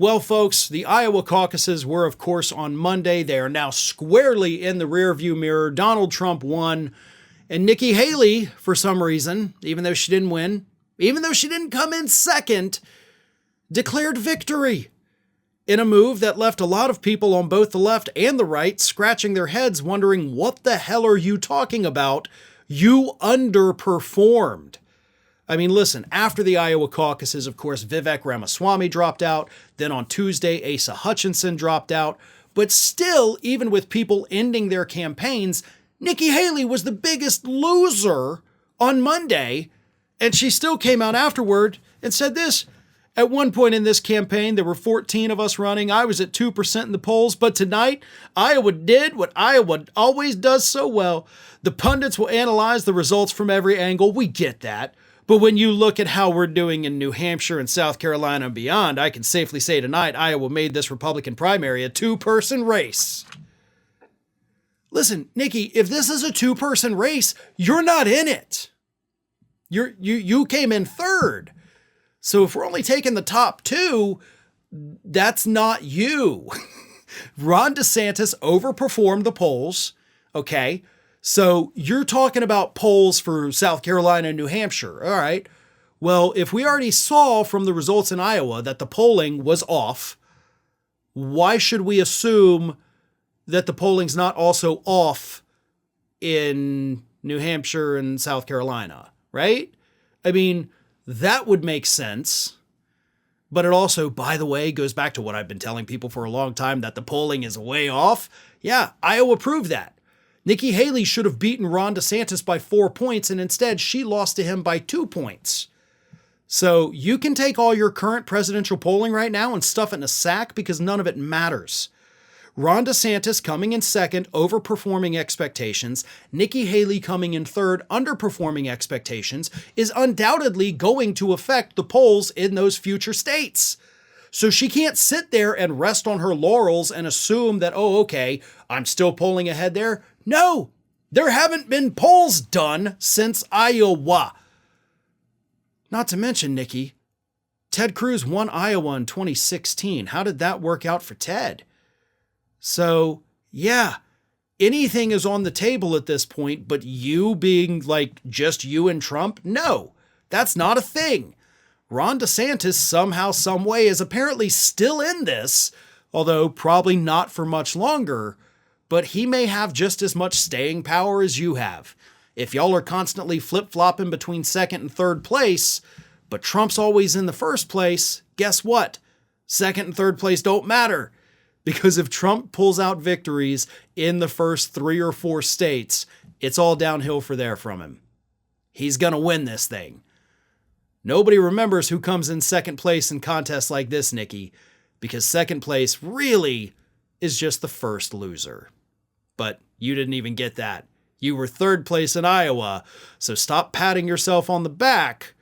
Well, folks, the Iowa caucuses were, of course, on Monday. They are now squarely in the rearview mirror. Donald Trump won. And Nikki Haley, for some reason, even though she didn't win, even though she didn't come in second, declared victory in a move that left a lot of people on both the left and the right scratching their heads wondering, what the hell are you talking about? You underperformed. I mean, listen, after the Iowa caucuses, of course, Vikk Ram Swami dropped out. Then on Tuesday, ASA Hutchinson dropped out. But still, even with people ending their campaigns, Nikki Haley was the biggest loser on Monday. And she still came out afterward and said this: at one point in this campaign, there were 14 of us running. I was at 2% in the polls. But tonight, Iowa did what Iowa always does so well. The pundits will analyze the results from every angle. We get that. But when you look at how we're doing in New Hampshire and South Carolina and beyond, I can safely say tonight, Iowa made this Republican primary a two-person race. Listen, Nikki, if this is a two-person race, you're not in it. You came in third. So if we're only taking the top two, that's not you. Ron DeSantis overperformed the polls, okay? So you're talking about polls for South Carolina and New Hampshire. All right. Well, if we already saw from the results in Iowa that the polling was off, why should we assume that the polling's not also off in New Hampshire and South Carolina, right? I mean, that would make sense. But it also, by the way, goes back to what I've been telling people for a long time, that the polling is way off. Yeah, Iowa proved that. Nikki Haley should have beaten Ron DeSantis by 4 points, and instead she lost to him by 2 points. So you can take all your current presidential polling right now and stuff it in a sack because none of it matters. Ron DeSantis coming in second, overperforming expectations. Nikki Haley coming in third, underperforming expectations, is undoubtedly going to affect the polls in those future states. So she can't sit there and rest on her laurels and assume that, oh, okay, I'm still polling ahead there. No, there haven't been polls done since Iowa. Not to mention, Nikki, Ted Cruz won Iowa in 2016. How did that work out for Ted? So, yeah, anything is on the table at this point, but you being like just you and Trump? No, that's not a thing. Ron DeSantis somehow, some way is apparently still in this, although probably not for much longer, but he may have just as much staying power as you have. If y'all are constantly flip-flopping between second and third place, but Trump's always in the first place, guess what? Second and third place don't matter. Because if Trump pulls out victories in the first 3 or 4 states, it's all downhill for there from him. He's going to win this thing. Nobody remembers who comes in second place in contests like this, Nikki, because second place really is just the first loser. But you didn't even get that. You were third place in Iowa, so stop patting yourself on the back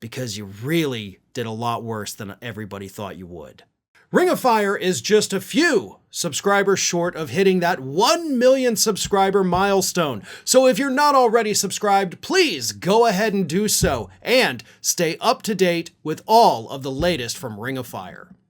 because you really did a lot worse than everybody thought you would. Ring of Fire is just a few subscribers short of hitting that 1 million subscriber milestone. So if you're not already subscribed, please go ahead and do so and stay up to date with all of the latest from Ring of Fire.